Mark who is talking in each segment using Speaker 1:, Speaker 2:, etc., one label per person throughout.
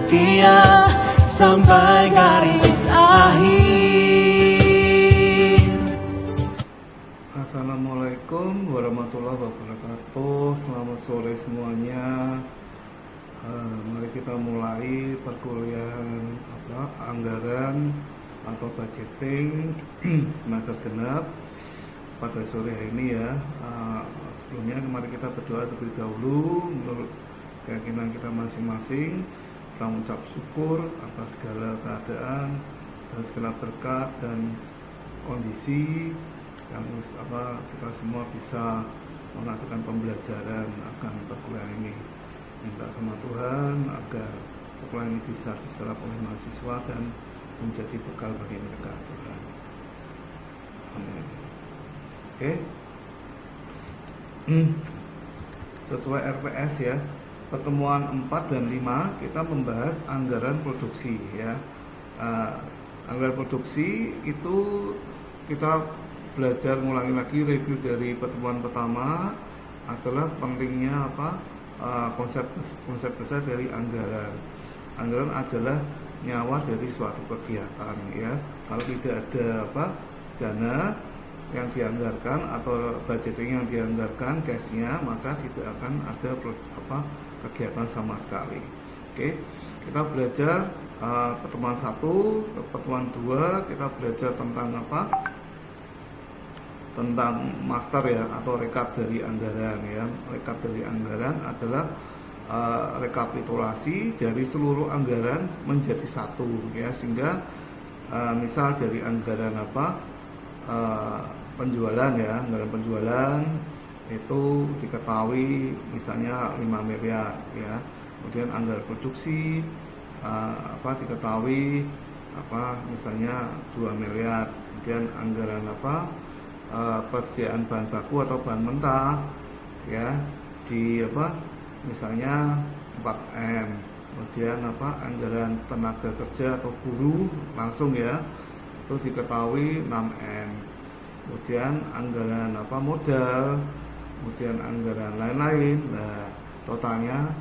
Speaker 1: setia sampai garis akhir.
Speaker 2: Assalamualaikum warahmatullahi wabarakatuh. Selamat sore semuanya. Mari kita mulai perkuliahan anggaran atau budgeting semester genap pada sore hari ini ya. Sebelumnya mari kita berdoa terlebih dahulu menurut keyakinan kita masing-masing. Kita mengucap syukur atas segala keadaan dan segala berkat dan kondisi yang kita semua bisa melakukan pembelajaran akan perkuliahan ini. Minta sama Tuhan agar perkuliahan ini bisa diserap oleh mahasiswa dan menjadi bekal bagi mereka, Tuhan. Amin. Oke. Sesuai RPS ya, pertemuan 4 dan 5 kita membahas anggaran produksi ya. Anggaran produksi itu kita belajar ngulangi lagi review dari pertemuan pertama adalah pentingnya konsep besar dari anggaran. Anggaran adalah nyawa dari suatu kegiatan ya. Kalau tidak ada dana yang dianggarkan atau budgeting yang dianggarkan cashnya, maka tidak akan ada kegiatan sama sekali. Oke, kita belajar pertemuan 1, pertemuan 2 kita belajar tentang tentang master ya, atau rekap dari anggaran ya. Rekap dari anggaran adalah rekapitulasi dari seluruh anggaran menjadi satu ya, sehingga misal dari anggaran penjualan ya, anggaran penjualan itu diketahui misalnya 5 miliar ya. Kemudian anggaran produksi diketahui misalnya 2 miliar. Kemudian anggaran persediaan bahan baku atau bahan mentah ya di misalnya 4M. Kemudian anggaran tenaga kerja atau buruh langsung ya itu diketahui 6M. Kemudian anggaran modal, kemudian anggaran lain-lain. Nah, totalnya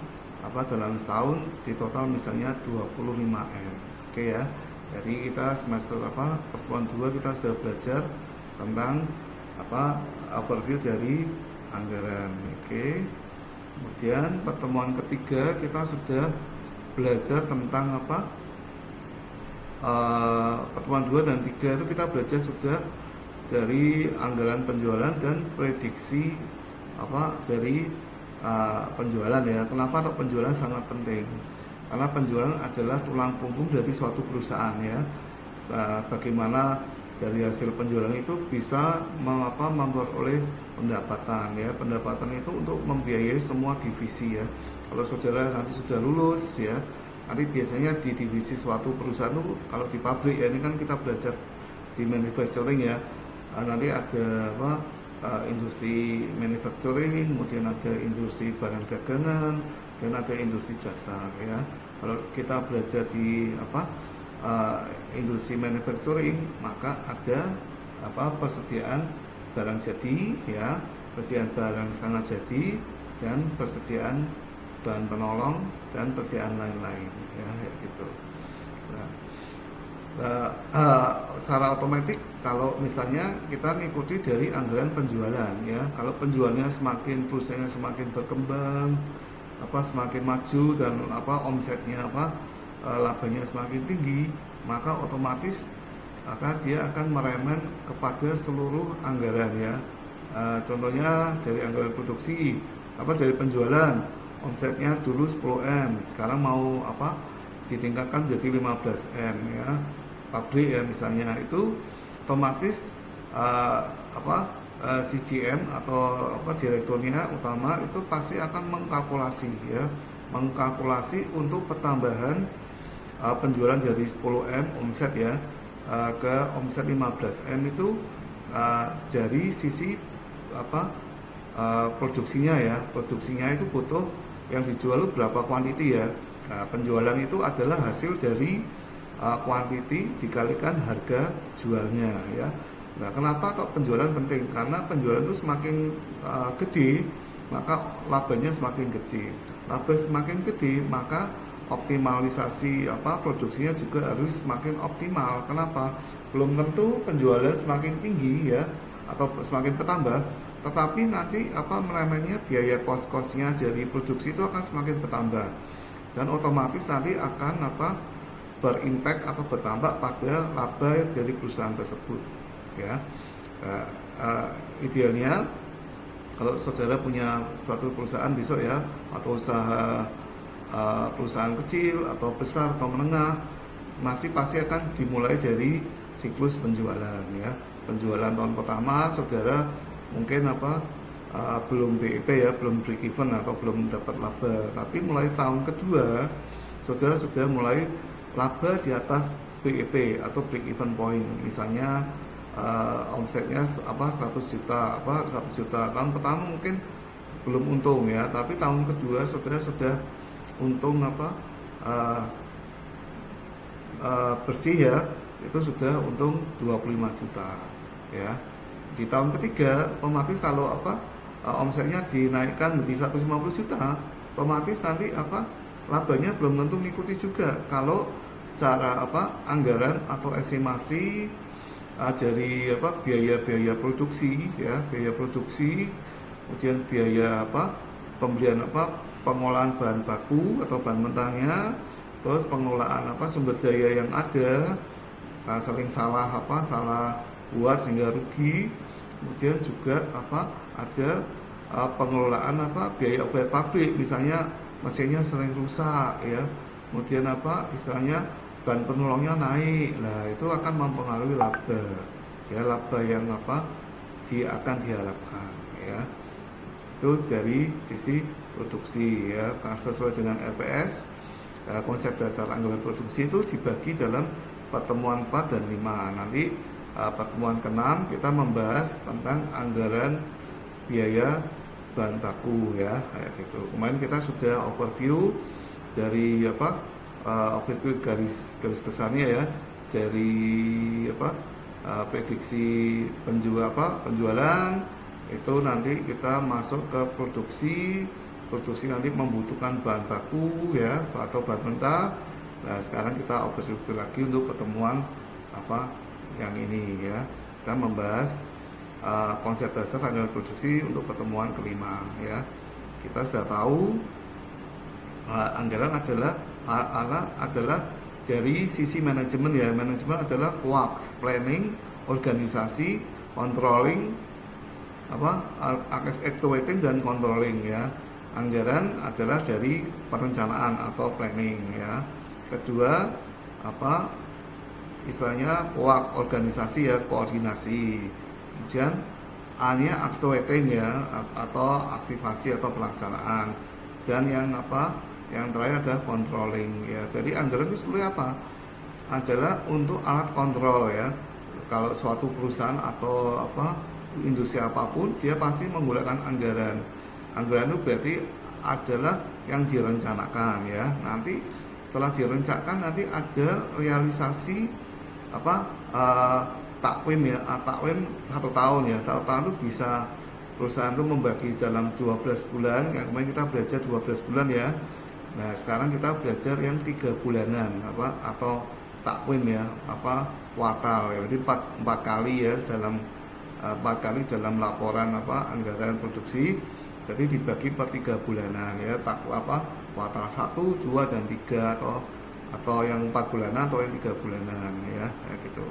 Speaker 2: dalam setahun di total misalnya 25M. Oke ya. Jadi kita semester pertemuan 2 kita sudah belajar tentang overview dari anggaran. Oke. Kemudian pertemuan ketiga kita sudah belajar tentang pertemuan 2 dan 3 itu kita belajar sudah dari anggaran penjualan dan prediksi dari penjualan ya. Kenapa penjualan sangat penting? Karena penjualan adalah tulang punggung dari suatu perusahaan ya. Bagaimana dari hasil penjualan itu bisa memperoleh pendapatan ya. Pendapatan itu untuk membiayai semua divisi ya. Kalau saudara nanti sudah lulus ya, nanti biasanya di divisi suatu perusahaan itu, kalau di pabrik ya, ini kan kita belajar di manufacturing ya, nanti ada industri manufacturing, kemudian ada industri barang dagangan, dan ada industri jasa ya. Kalau kita belajar di industri manufacturing, maka ada persediaan barang jadi ya, persediaan barang setengah jadi, dan persediaan bahan penolong dan persediaan lain-lain ya, gitu. Secara otomatis kalau misalnya kita ngikuti dari anggaran penjualan ya, kalau penjualnya semakin, perusahaannya semakin berkembang, semakin maju dan omsetnya labanya semakin tinggi, maka otomatis dia akan meremen kepada seluruh anggaran ya. Contohnya dari anggaran produksi, dari penjualan, omsetnya dulu 10M, sekarang mau ditingkatkan menjadi 15M ya. Pabrik ya misalnya, itu otomatis CGM atau direkturnya utama itu pasti akan mengkalkulasi ya, mengkalkulasi untuk pertambahan penjualan dari 10M omset ya ke omset 15M itu dari sisi produksinya ya. Produksinya itu butuh yang dijual berapa kuantiti ya. Penjualan itu adalah hasil dari kuantiti dikalikan harga jualnya ya. Nah, kenapa kok penjualan penting? Karena penjualan itu semakin gede, maka labanya semakin gede. Laba semakin gede, maka optimalisasi produksinya juga harus semakin optimal. Kenapa? Belum tentu penjualan semakin tinggi ya atau semakin bertambah, tetapi nanti namanya biaya kos-kosnya dari produksi itu akan semakin bertambah dan otomatis nanti akan berimpact atau bertambah pada laba dari perusahaan tersebut ya. Idealnya kalau saudara punya suatu perusahaan besok ya, atau usaha perusahaan kecil atau besar atau menengah, masih pasti akan dimulai dari siklus penjualan ya. Penjualan tahun pertama saudara mungkin belum BEP ya, belum break even atau belum dapat laba, tapi mulai tahun kedua saudara sudah mulai laba di atas BEP atau break even point. Misalnya omsetnya 100 juta, 100 juta. Tahun pertama mungkin belum untung ya, tapi tahun kedua saudara sudah untung bersih ya, itu sudah untung 25 juta ya. Di tahun ketiga otomatis kalau omsetnya dinaikkan menjadi 150 juta, otomatis nanti labanya belum tentu mengikuti juga kalau secara anggaran atau estimasi dari biaya-biaya produksi ya, biaya produksi, kemudian biaya pembelian pengolahan bahan baku atau bahan mentahnya, terus pengelolaan sumber daya yang ada, sering salah buat sehingga rugi, kemudian juga ada pengelolaan biaya pabrik, misalnya mesinnya sering rusak ya, kemudian istilahnya bahan penolongnya naik, nah itu akan mempengaruhi laba ya, laba yang akan diharapkan ya. Itu dari sisi produksi ya. Sesuai dengan LPS, konsep dasar anggaran produksi itu dibagi dalam pertemuan 4 dan 5. Nanti pertemuan ke-6 kita membahas tentang anggaran biaya bahan baku ya, kayak gitu. Kemarin kita sudah overview dari overview garis besarnya ya, dari prediksi penjualan itu. Nanti kita masuk ke produksi nanti membutuhkan bahan baku ya atau bahan mentah. Nah sekarang kita overview lagi untuk pertemuan yang ini ya, kita membahas konsep dasar anggaran produksi untuk pertemuan kelima ya. Kita sudah tahu anggaran adalah dari sisi manajemen ya. Manajemen adalah works, planning, organisasi, controlling, actuating dan controlling ya. Anggaran adalah dari perencanaan atau planning ya. Kedua istilahnya work, organisasi ya, koordinasi. Kemudian A-nya actuating ya, atau aktivasi atau pelaksanaan. Dan yang terakhir adalah controlling ya. Jadi anggaran itu sebenarnya adalah untuk alat kontrol ya. Kalau suatu perusahaan atau industri apapun, dia pasti menggunakan anggaran. Anggaran itu berarti adalah yang direncanakan ya. Nanti setelah direncanakan nanti ada realisasi takwim ya, takwim 1 tahun ya. 1 tahun itu bisa perusahaan itu membagi dalam 12 bulan. Yang kemarin kita belajar 12 bulan ya. Nah sekarang kita belajar yang 3 bulanan atau takwim ya, kuartal ya. Jadi 4 kali ya, dalam 4 kali dalam laporan anggaran produksi. Jadi dibagi per 3 bulanan ya, kuartal 1, 2 dan 3 atau yang 4 bulanan atau yang 3 bulanan ya, kayak gitu.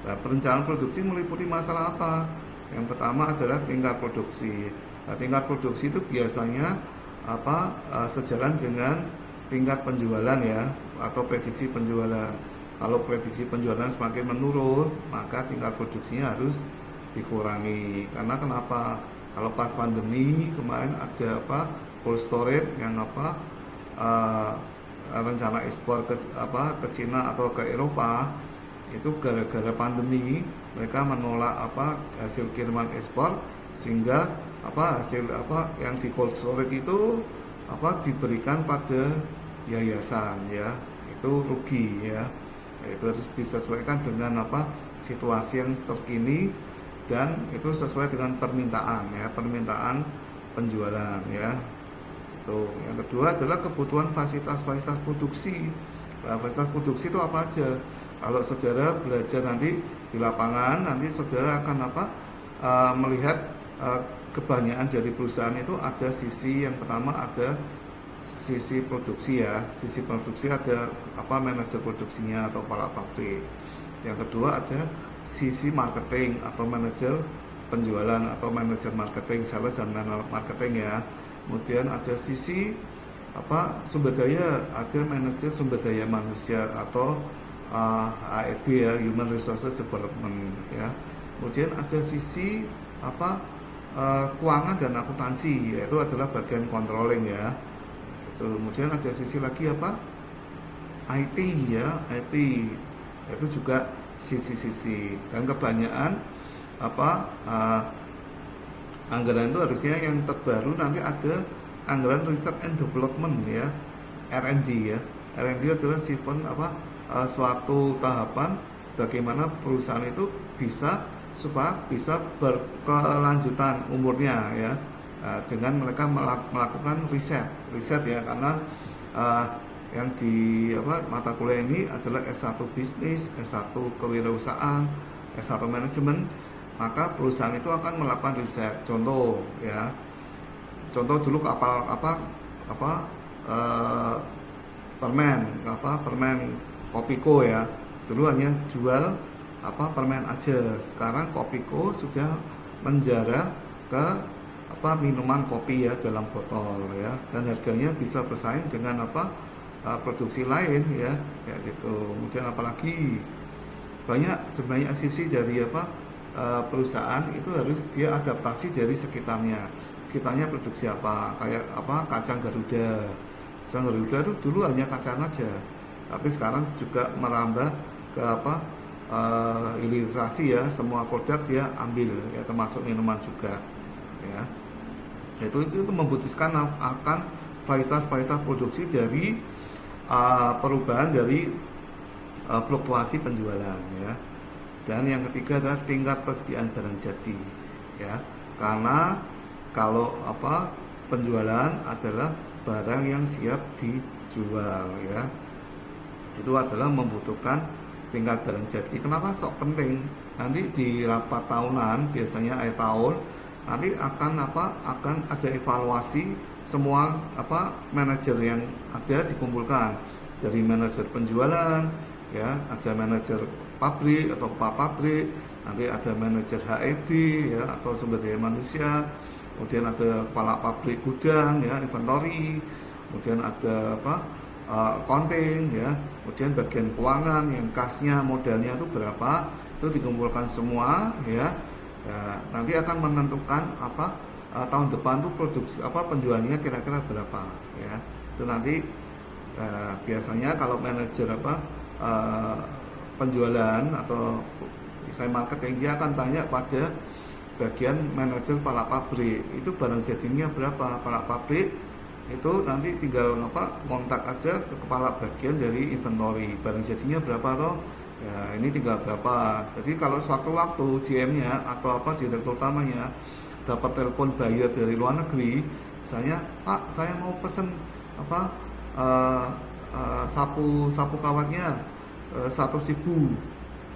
Speaker 2: Nah, perencanaan produksi meliputi masalah apa? Yang pertama adalah tingkat produksi. Nah, tingkat produksi itu biasanya sejalan dengan tingkat penjualan ya, atau prediksi penjualan. Kalau prediksi penjualan semakin menurun, maka tingkat produksinya harus dikurangi. Karena kenapa? Kalau pas pandemi kemarin ada cold storage yang rencana ekspor ke Cina atau ke Eropa, itu gara-gara pandemi mereka menolak hasil kiriman ekspor, sehingga hasil yang di cold storage itu diberikan pada yayasan ya, itu rugi ya. Itu harus disesuaikan dengan situasi yang terkini, dan itu sesuai dengan permintaan ya, permintaan penjualan ya. Tuh. Yang kedua adalah kebutuhan fasilitas-fasilitas produksi. Nah, fasilitas produksi itu apa aja? Kalau saudara belajar nanti di lapangan, nanti saudara akan melihat kebanyakan dari perusahaan itu ada sisi yang pertama ada sisi produksi ya. Sisi produksi ada manajer produksinya atau kepala pabrik. Yang kedua ada sisi marketing atau manajer penjualan atau manajer marketing, sales dan marketing ya. Kemudian ada sisi sumber daya, ada manajer sumber daya manusia atau HRD ya, Human Resources Development ya. Kemudian ada sisi keuangan dan akuntansi, yaitu adalah bagian controlling ya. Kemudian ada sisi lagi IT ya, IT itu juga sisi-sisi, dan kebanyakan anggaran itu harusnya yang terbaru nanti ada anggaran research and development ya, R&D ya. R&D adalah sifat suatu tahapan bagaimana perusahaan itu bisa berkelanjutan umurnya ya, dengan mereka melakukan riset ya, karena yang di mata kuliah ini adalah S1 bisnis, S1 kewirausahaan, S1 manajemen, maka perusahaan itu akan melakukan riset. Contoh dulu kapal permen Kopiko ya, dulu hanya jual permen aja. Sekarang Kopiko sudah menjarah ke minuman kopi ya dalam botol ya, dan harganya bisa bersaing dengan produksi lain ya, kayak gitu. Kemudian apalagi banyak sisi dari perusahaan itu harus dia adaptasi dari sekitarnya produksi kayak kacang Garuda itu dulu hanya kacang aja, tapi sekarang juga merambah ke hilirisasi ya, semua produk dia ambil ya, termasuk minuman juga ya. Itu membutuhkan akan fasilitas produksi dari perubahan dari fluktuasi penjualan ya. Dan yang ketiga adalah tingkat persediaan barang jadi ya, karena kalau penjualan adalah barang yang siap dijual ya, itu adalah membutuhkan tingkat barang jadi. Kenapa sok penting? Nanti di rapat tahunan biasanya akhir tahun nanti akan ada evaluasi semua manajer yang ada dikumpulkan, dari manajer penjualan ya, ada manajer pabrik atau pabrik, nanti ada manajer HRD ya atau sumber daya manusia, kemudian ada kepala pabrik gudang ya, inventory, kemudian ada accounting ya, kemudian bagian keuangan yang kasnya modalnya itu berapa, itu dikumpulkan semua ya. Ya, nanti akan menentukan tahun depan tuh produksi penjualannya kira-kira berapa ya. Itu nanti biasanya kalau manajer penjualan atau saya marketing, dia akan tanya pada bagian manajer kepala pabrik, itu barang jadinya berapa. Kepala pabrik itu nanti tinggal kontak aja ke kepala bagian dari inventory, barang jadinya berapa toh ya, ini tinggal berapa. Jadi kalau sewaktu-waktu GM-nya atau direktur utamanya dapat telepon buyer dari luar negeri, misalnya Pak, saya mau pesen sapu kawatnya 100.000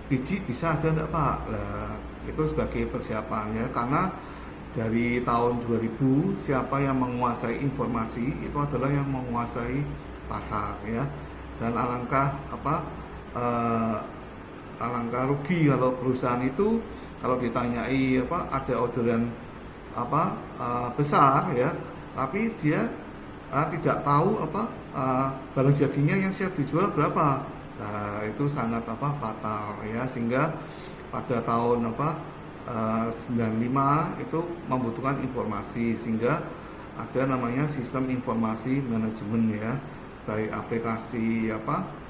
Speaker 2: biji, bisa aja enggak Pak? Lah, itu sebagai persiapannya, karena dari tahun 2000 siapa yang menguasai informasi itu adalah yang menguasai pasar ya. Dan alangkah rugi kalau perusahaan itu kalau ditanyai ada orderan besar ya, tapi dia tidak tahu barang jadinya yang siap dijual berapa. Nah, itu sangat fatal ya, sehingga pada tahun 95 itu membutuhkan informasi, sehingga ada namanya sistem informasi manajemen ya, baik aplikasi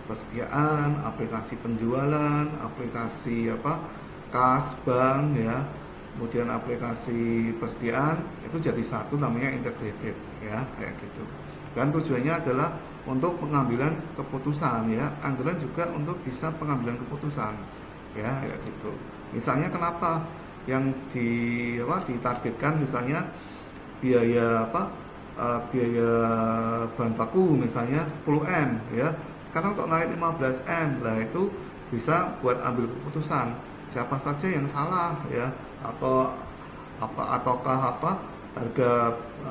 Speaker 2: persediaan, aplikasi penjualan, aplikasi kas bank ya, kemudian aplikasi persediaan, itu jadi satu namanya integrated ya, kayak gitu. Dan tujuannya adalah untuk pengambilan keputusan ya, anggaran juga untuk bisa pengambilan keputusan ya, kayak gitu. Misalnya kenapa yang ditargetkan misalnya biaya biaya bahan baku misalnya 10M ya, sekarang untuk naik 15M, lah itu bisa buat ambil keputusan siapa saja yang salah ya, atau ataukah harga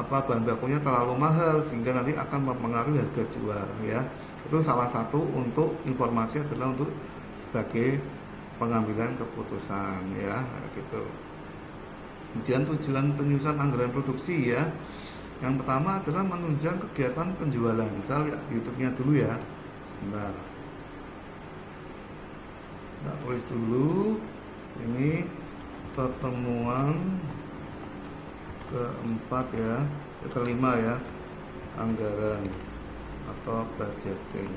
Speaker 2: bahan bakunya terlalu mahal sehingga nanti akan mempengaruhi harga jual ya. Itu salah satu untuk informasi adalah untuk sebagai pengambilan keputusan ya gitu. Kemudian tujuan penyusunan anggaran produksi ya. Yang pertama adalah menunjang kegiatan penjualan. Misal lihat YouTube-nya dulu ya. Sebentar. Kita tulis dulu. Ini pertemuan keempat ya, kelima ya, anggaran atau budgeting.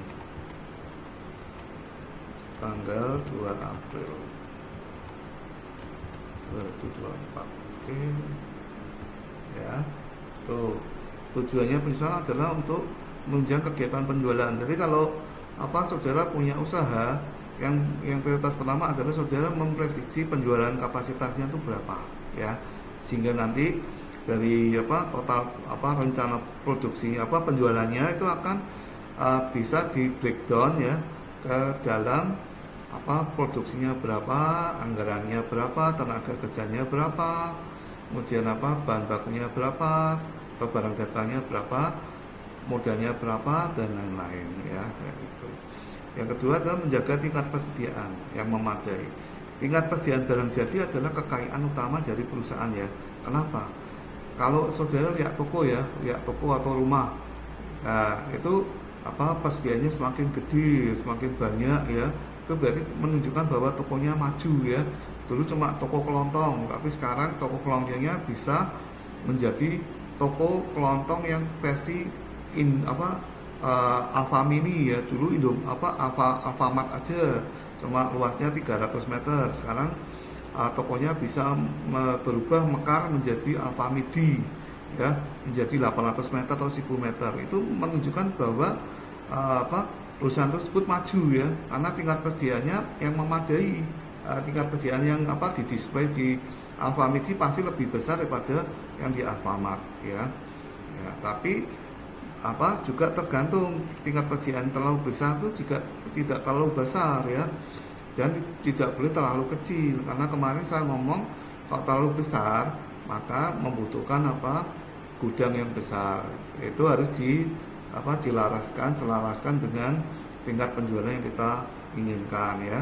Speaker 2: Tanggal 2 April 2024. Oke. Ya. Tuh, tujuannya penyusunan adalah untuk menunjang kegiatan penjualan. Jadi kalau saudara punya usaha, yang prioritas pertama adalah saudara memprediksi penjualan kapasitasnya itu berapa ya, sehingga nanti dari total rencana produksi penjualannya itu akan bisa di breakdown ya ke dalam produksinya berapa, anggarannya berapa, tenaga kerjanya berapa, kemudian bahan bakunya berapa, atau barang datanya berapa, modalnya berapa, dan lain-lain ya kayak gitu. Yang kedua adalah menjaga tingkat persediaan yang memadai. Tingkat persediaan barang jadi adalah kekayaan utama dari perusahaan ya. Kenapa? Kalau saudara lihat toko ya, lihat toko atau rumah, nah itu persediaannya semakin gede, semakin banyak ya, itu berarti menunjukkan bahwa tokonya maju ya. Dulu cuma toko kelontong, tapi sekarang toko kelontongnya bisa menjadi toko kelontong yang versi Alfa Mini ya. Dulu Alfamart aja cuma luasnya 300 meter, sekarang tokonya bisa berubah mekar menjadi Alfa Midi ya, menjadi 800 meter atau 1000 meter. Itu menunjukkan bahwa perusahaan tersebut maju ya, karena tingkat persediaannya yang memadai. Tingkat persediaan yang di display di Alfa Midi pasti lebih besar daripada yang di Alfamart ya. Ya, tapi juga tergantung tingkat persediaan terlalu besar itu juga tidak terlalu besar ya, dan tidak boleh terlalu kecil, karena kemarin saya ngomong kalau terlalu besar maka membutuhkan gudang yang besar. Itu harus selaraskan dengan tingkat penjualan yang kita inginkan ya.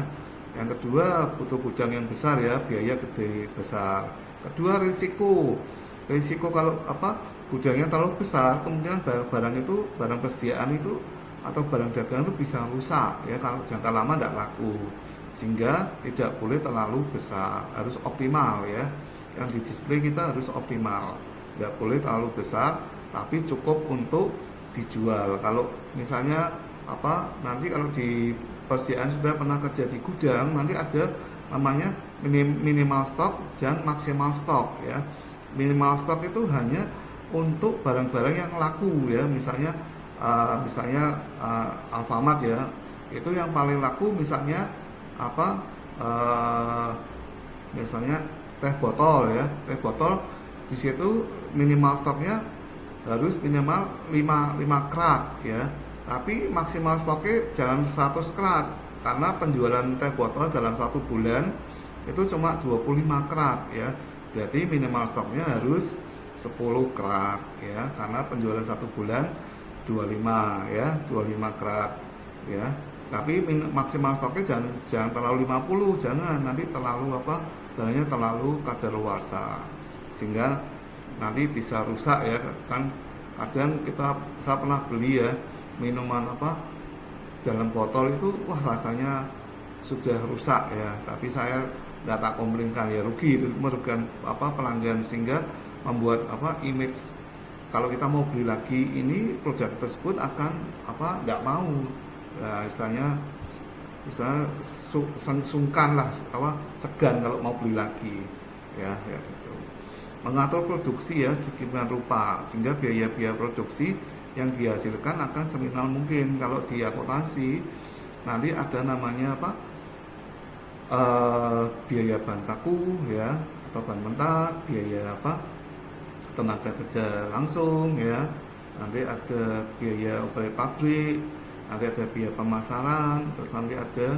Speaker 2: Yang kedua butuh gudang yang besar ya, biaya gede besar. Kedua risiko kalau gudangnya terlalu besar, kemudian barang persediaan itu atau barang dagangan itu bisa rusak ya kalau jangka lama tidak laku, sehingga tidak boleh terlalu besar, harus optimal ya. Yang di display kita harus optimal, tidak boleh terlalu besar tapi cukup untuk dijual. Kalau misalnya nanti kalau di persediaan sudah pernah kerja di gudang, nanti ada namanya minimal stok dan maksimal stok ya. Minimal stok itu hanya untuk barang-barang yang laku ya, misalnya Alfamart ya, itu yang paling laku misalnya misalnya teh botol ya, teh botol di situ minimal stoknya harus minimal 5 krat ya, tapi maksimal stoknya jangan 100 krat, karena penjualan teh botol dalam 1 bulan itu cuma 25 krat ya. Jadi minimal stoknya harus 10 krat ya, karena penjualan 1 bulan 25 ya, 25 krat ya. Tapi maksimal stoknya jangan terlalu 50, jangan, nanti terlalu barangnya terlalu kadaluarsa sehingga nanti bisa rusak ya. Kan kadang saya pernah beli ya minuman dalam botol itu, wah rasanya sudah rusak ya, tapi saya nggak tak komplainkan ya, rugi, itu merugikan pelanggan, sehingga membuat image kalau kita mau beli lagi ini produk tersebut akan nggak mau ya, istilahnya sungkan lah, segan kalau mau beli lagi ya gitu. Mengatur produksi ya sedemikian rupa sehingga biaya-biaya produksi yang dihasilkan akan seminimal mungkin. Kalau di akuntansi nanti ada namanya biaya bahan baku ya, atau bahan mentah, biaya tenaga kerja langsung ya, nanti ada biaya operasional pabrik, nanti ada biaya pemasaran, terus nanti ada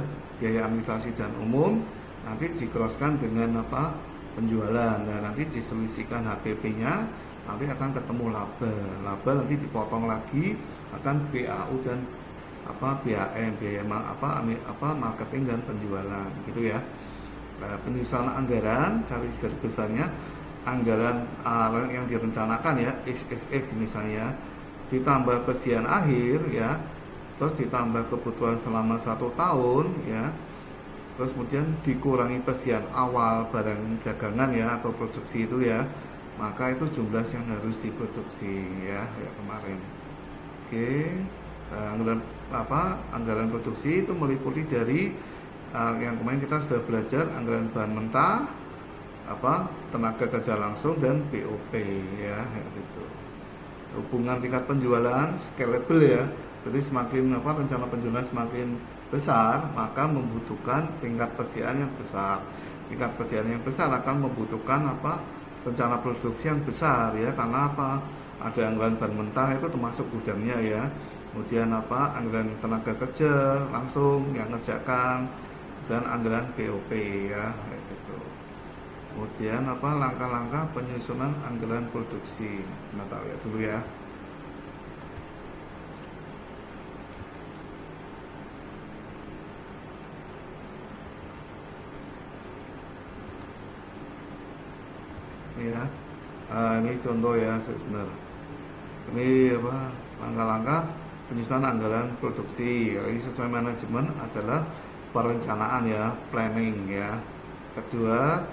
Speaker 2: biaya administrasi dan umum, nanti dikroskan dengan apa penjualan. Nah, nanti diselisihkan HPP-nya, nanti akan ketemu laba. Laba nanti dipotong lagi akan BAU dan apa BAM, biaya marketing dan penjualan gitu ya. Nah, penyusunan anggaran, cari garis besarnya anggaran yang direncanakan ya, XXX misalnya, ditambah persediaan akhir ya, terus ditambah kebutuhan selama 1 tahun ya, terus kemudian dikurangi persediaan awal barang dagangan ya atau produksi itu ya, maka itu jumlah yang harus diproduksi ya, kayak kemarin. Oke, anggaran produksi itu meliputi dari yang kemarin kita sudah belajar, anggaran bahan mentah, tenaga kerja langsung dan BOP ya, gitu. Hubungan tingkat penjualan scalable ya, jadi semakin rencana penjualan semakin besar, maka membutuhkan tingkat persediaan yang besar. Tingkat persediaan yang besar akan membutuhkan rencana produksi yang besar ya, karena ada anggaran bahan mentah itu termasuk gudangnya ya, kemudian anggaran tenaga kerja langsung yang ngerjakan, dan anggaran BOP ya, gitu. Kemudian langkah-langkah penyusunan anggaran produksi. Sebentar ya dulu ya. Ya, ini contoh ya sebentar. Ini langkah-langkah penyusunan anggaran produksi. Ini sesuai manajemen adalah perencanaan ya, planning ya. Kedua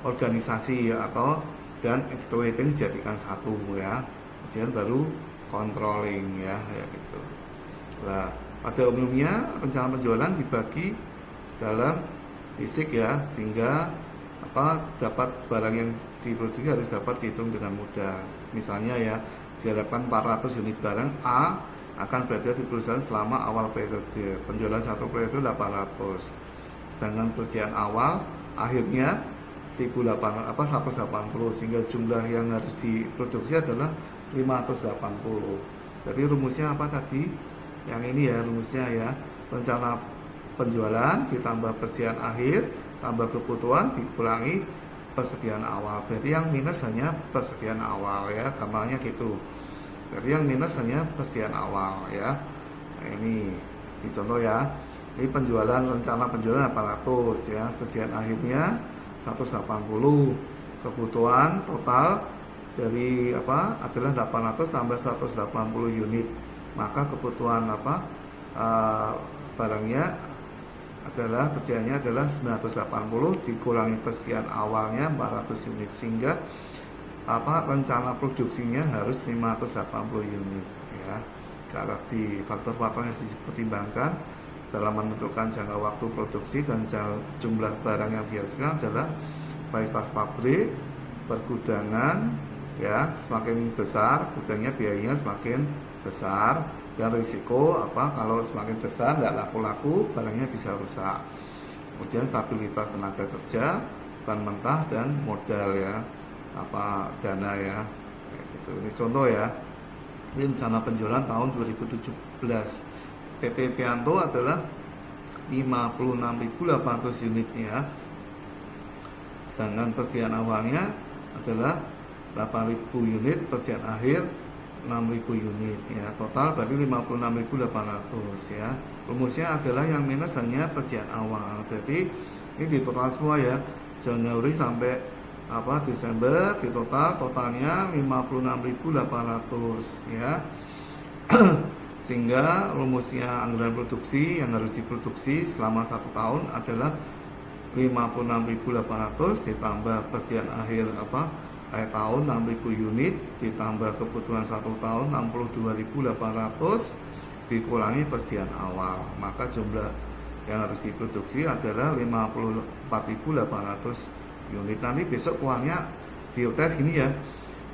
Speaker 2: organisasi ya, dan activating jadikan satu ya. Kemudian baru controlling ya, gitu. Nah, pada umumnya rencana penjualan dibagi dalam fisik ya, sehingga dapat barang yang diproduksi harus dapat dihitung dengan mudah. Misalnya ya, diharapkan 400 unit barang A akan berada di perusahaan selama awal periode. Penjualan satu periode 800. Sedangkan persediaan awal akhirnya 180, sehingga jumlah yang harus diproduksi adalah 580. Jadi rumusnya tadi? Yang ini ya rumusnya ya. Rencana penjualan ditambah persediaan akhir tambah kebutuhan dikurangi persediaan awal. Berarti yang minus hanya persediaan awal ya, gampangnya gitu. Jadi yang minus hanya persediaan awal ya. Nah, ini contoh ya. Ini penjualan, rencana penjualan 800 ya, persediaan akhirnya 180. Kebutuhan total dari adalah 800 tambah 180 unit. Maka kebutuhan barangnya adalah persediaannya adalah 980 dikurangi persediaan awalnya 400 unit, sehingga rencana produksinya harus 580 unit ya. Karena di faktor-faktor yang dipertimbangkan dalam menentukan jangka waktu produksi dan jumlah barang yang dihasilkan adalah kapasitas pabrik, pergudangan ya, semakin besar gudangnya biayanya semakin besar, dan risiko kalau semakin besar tidak laku-laku barangnya bisa rusak. Kemudian stabilitas tenaga kerja, bahan mentah dan modal ya, dana ya, gitu. Ini contoh ya. Ini rencana penjualan tahun 2017. PT Pianto adalah 56.800 unit ya. Sedangkan persediaan awalnya adalah 8.000 unit, persediaan akhir 6.000 unit ya, total berarti 56.800 ya. Rumusnya adalah yang minus hanya persediaan awal. Jadi ini di total semua ya, Januari sampai Desember, di totalnya 56.800 ya. Sehingga rumusnya anggaran produksi yang harus diproduksi selama 1 tahun adalah 56.800 ditambah persediaan akhir tahun 6.000 unit ditambah kebutuhan 1 tahun 62.800 dikurangi persediaan awal, maka jumlah yang harus diproduksi adalah 54.800 unit. Nanti besok uangnya di UTS gini ya.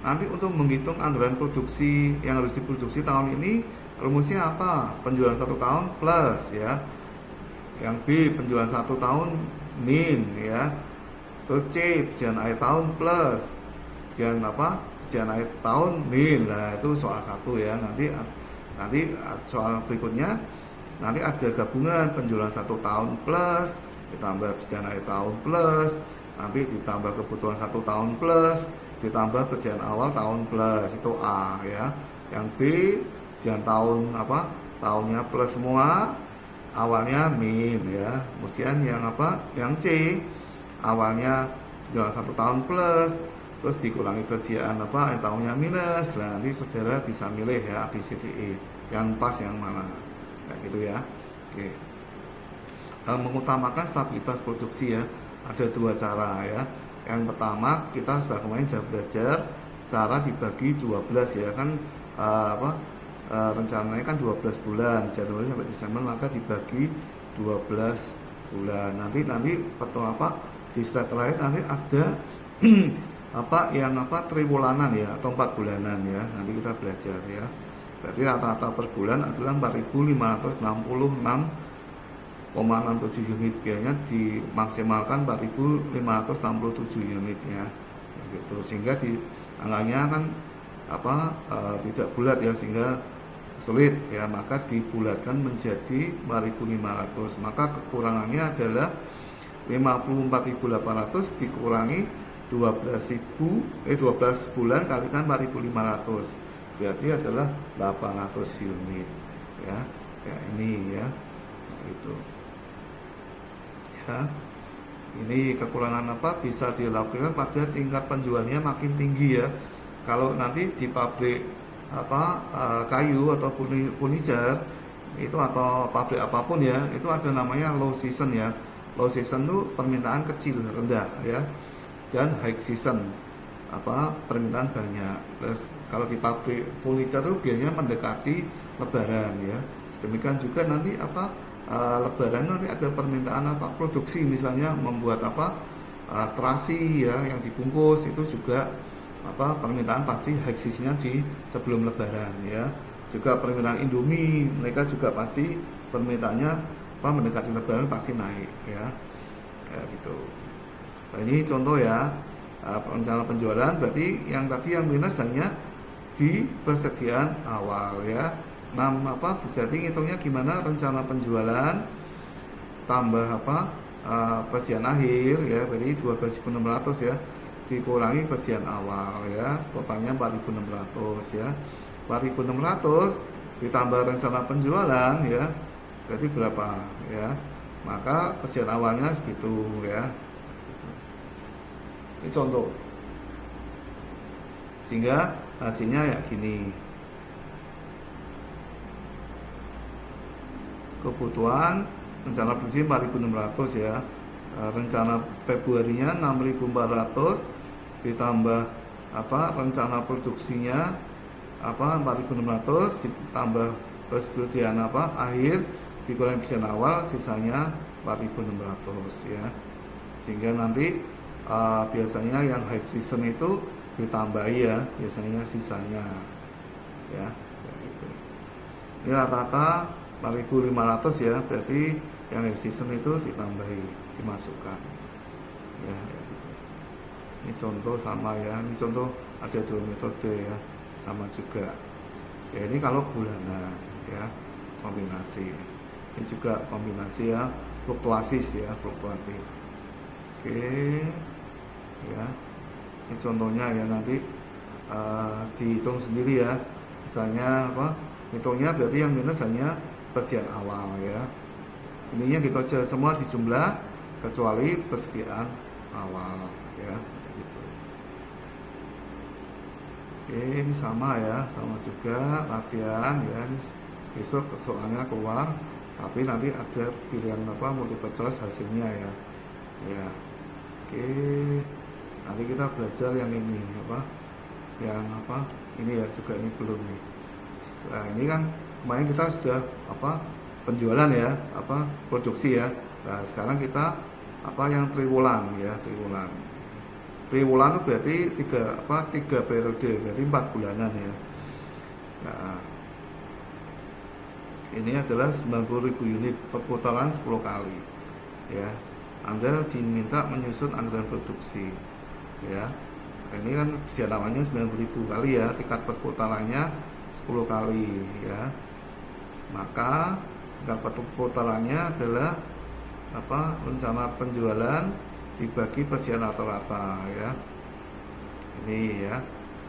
Speaker 2: Nanti untuk menghitung anggaran produksi yang harus diproduksi tahun ini, rumusnya apa? Penjualan 1 tahun plus ya. Yang B penjualan 1 tahun min ya. Terus C persediaan akhir tahun plus. Kemudian kemudian akhir tahun min. Nah, itu soal 1 ya. Nanti soal berikutnya nanti ada gabungan penjualan 1 tahun plus ditambah kerjaan akhir tahun plus, nanti ditambah kebutuhan 1 tahun plus, ditambah kerjaan awal tahun plus, itu A ya. Yang B kerjaan tahunnya plus semua, awalnya min ya. Kemudian yang C awalnya penjualan 1 tahun plus, terus dikurangi kerjaan akhir tahunnya minus. Nah, nanti saudara bisa milih ya A, B, C, D, E yang pas yang mana, kayak gitu ya. Oke. Mengutamakan stabilitas produksi ya, ada 2 cara ya. Yang pertama, kita kemarin sudah belajar cara dibagi 12 ya kan, rencananya kan 12 bulan, Januari sampai Desember, maka dibagi 12 bulan. Nanti di slide terakhir nanti ada triwulanan ya, atau 4 bulanan ya. Nanti kita belajar ya. Berarti rata-rata per bulan adalah 4.566,67 unit, biasanya dimaksimalkan 4.567 unit ya. Gitu. Sehingga angkanya kan tidak bulat ya, sehingga sulit ya, maka dibulatkan menjadi 4.500. Maka kekurangannya adalah 54.800 dikurangi 12 bulan kalikan 4.500, berarti adalah 800 unit ya. Ya ini ya, itu ya. Ini kekurangan bisa dilakukan pada tingkat penjualnya makin tinggi ya. Kalau nanti di pabrik kayu atau furniture itu, atau pabrik apapun ya, itu ada namanya low season ya. Low season itu permintaan kecil, rendah ya, dan high season permintaan banyak. Terus kalau di pabrik furniture itu biasanya mendekati lebaran ya. Demikian juga nanti lebaran nanti ada permintaan produksi, misalnya membuat terasi ya yang dibungkus, itu juga permintaan pasti high seasonnya di sebelum lebaran ya. Juga permintaan Indomie, mereka juga pasti permintaannya mendekati lebaran pasti naik ya, kayak gitu. Nah, ini contoh ya, rencana penjualan. Berarti yang minus hanya di persediaan awal ya. Berarti ngitungnya gimana? Rencana penjualan tambah persediaan akhir ya, berarti 12.600 ya, dikurangi persediaan awal ya, totalnya 4.600 ya. 4.600 ditambah rencana penjualan ya, berarti berapa ya? Maka persediaan awalnya segitu ya. Ini contoh, sehingga hasilnya ya gini. Kebutuhan rencana produksi 4.600 ya, rencana Februarinya 6.400 ditambah rencana produksinya 4.600 ditambah persediaan akhir dikurangi persediaan awal, sisanya 4.600 ya. Sehingga nanti biasanya yang high season itu ditambahi ya, biasanya sisanya ya. Ini rata-rata 4.500 ya, berarti yang high season itu ditambahi, dimasukkan ya. Ini contoh sama ya, ini contoh ada 2 metode ya, sama juga ya. Ini kalau bulanan ya, kombinasi. Ini juga kombinasi ya, fluktuasis ya, fluktuatif. Oke ya, ini contohnya ya, nanti dihitung sendiri ya. Misalnya hitungnya berarti yang minus hanya persediaan awal ya. Ininya gitu aja, semua dijumlah kecuali persediaan awal ya. Gitu. Oke, ini sama ya, sama juga latihan ya. Besok soalnya keluar, tapi nanti ada pilihan multiple choice hasilnya ya. Ya. Oke. Nanti kita belajar yang ini yang ini ya, juga ini belum nih. Nah, ini kan kemarin kita sudah penjualan ya, produksi ya. Nah, sekarang kita yang triwulan ya, triwulan. Triwulan itu berarti 3 periode, berarti 4 bulanan ya. Nah, ini adalah 90.000 unit, perputaran 10 kali ya. Anda diminta menyusun anggaran produksi ya. Ini kan persetujuan awalnya 90.000 kali ya, tingkat perputarannya 10 kali ya. Maka tingkat perputarannya adalah rencana penjualan dibagi persetujuan rata-rata ya. Ini ya,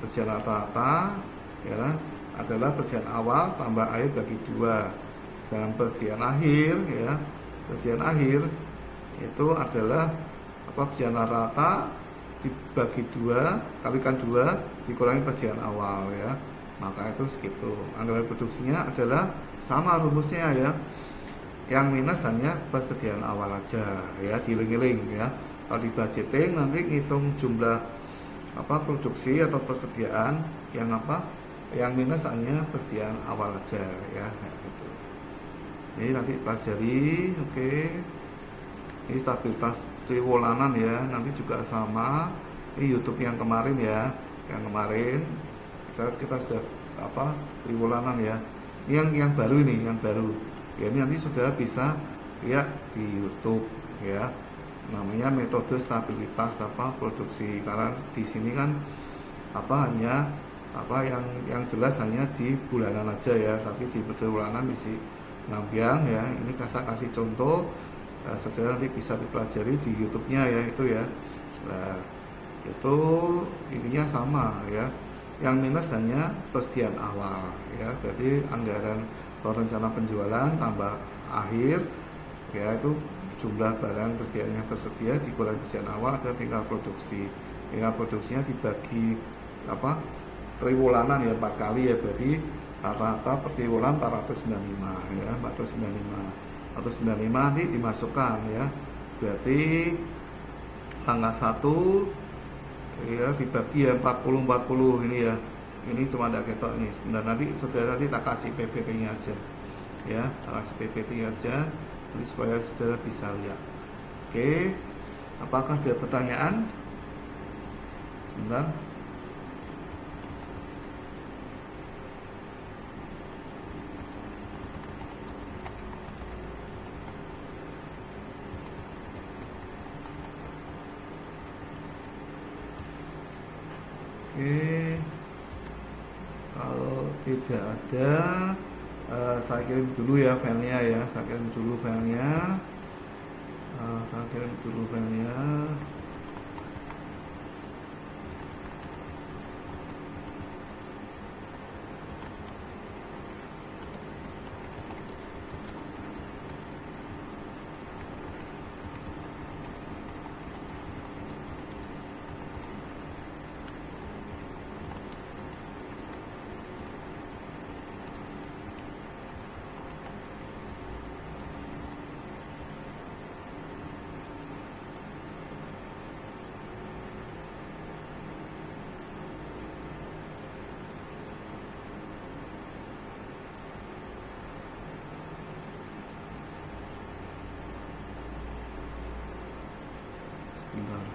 Speaker 2: persetujuan rata-rata ya adalah persetujuan awal tambah akhir bagi 2. Sedangkan persetujuan akhir ya, persetujuan akhir itu adalah persetujuan rata-rata dibagi 2 kalikan 2 dikurangi persetujuan awal ya. Maka itu segitu. Anggaran produksinya adalah sama rumusnya ya. Yang minus hanya persediaan awal aja ya, diiling-iling ya. Kalau di budgeting nanti ngitung jumlah produksi atau persediaan, yang minus hanya persediaan awal aja ya, gitu. Ini nanti pelajari, oke. Ini stabilitas triwulanan ya, nanti juga sama. Ini YouTube yang kemarin ya, kita sudah triwulanan ya. Ini yang baru ini, yang baru. Ya, ini nanti saudara bisa lihat di YouTube ya. Namanya metode stabilitas produksi. Karena di sini kan hanya yang jelas hanya di bulanan aja ya, tapi di triwulanan bisa ngambiang ya. Ini kasih contoh, saudara nanti bisa dipelajari di YouTube-nya ya, itu ya. Nah, itu ininya sama ya. Yang minus hanya persediaan awal ya. Jadi anggaran rencana penjualan tambah akhir ya, itu jumlah barang persediaan yang tersedia dikurangi persediaan awal adalah tingkat produksi. Tingkat produksinya dibagi triwulanan ya, 4 kali ya, berarti rata-rata per triwulan 495 ya, 495 nanti dimasukkan ya, berarti tanggal 1 ya dibagi ya 40 ini ya. Ini cuma ada ketok nih. Sebentar nanti saudara tak kasih PPT-nya aja ya, tak kasih PPT aja jadi supaya saudara bisa lihat. Oke, apakah ada pertanyaan? Sebentar. Oke, kalau tidak ada, saya kirim dulu ya filenya ya, saya kirim dulu filenya. Sebentar.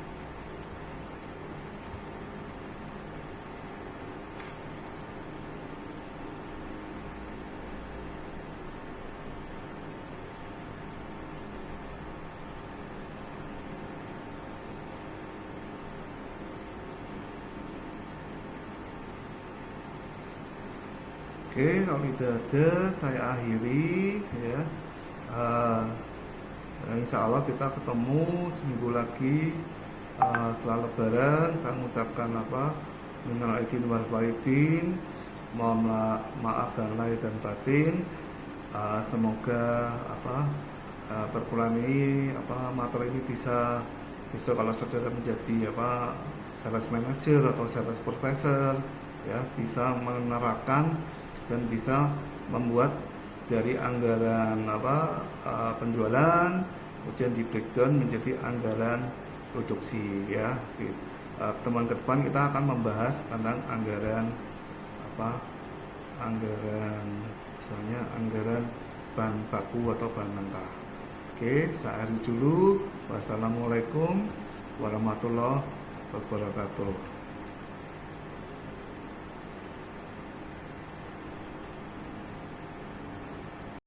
Speaker 2: Oke, kalau tidak ada saya akhiri ya. Insya Allah kita ketemu seminggu lagi setelah Lebaran. Saya mengucapkan minal aidin wal faizin, mohon maaf dan lahir dan batin. Semoga perkuliahan ini materi ini bisa kalau saudara menjadi sales manager atau sales professor ya, bisa menerapkan dan bisa membuat dari anggaran penjualan kemudian di breakdown menjadi anggaran produksi ya. Pertemuan ke depan kita akan membahas tentang anggaran misalnya anggaran bahan baku atau bahan mentah. Oke, saya akhiri dulu. Wassalamualaikum warahmatullahi wabarakatuh.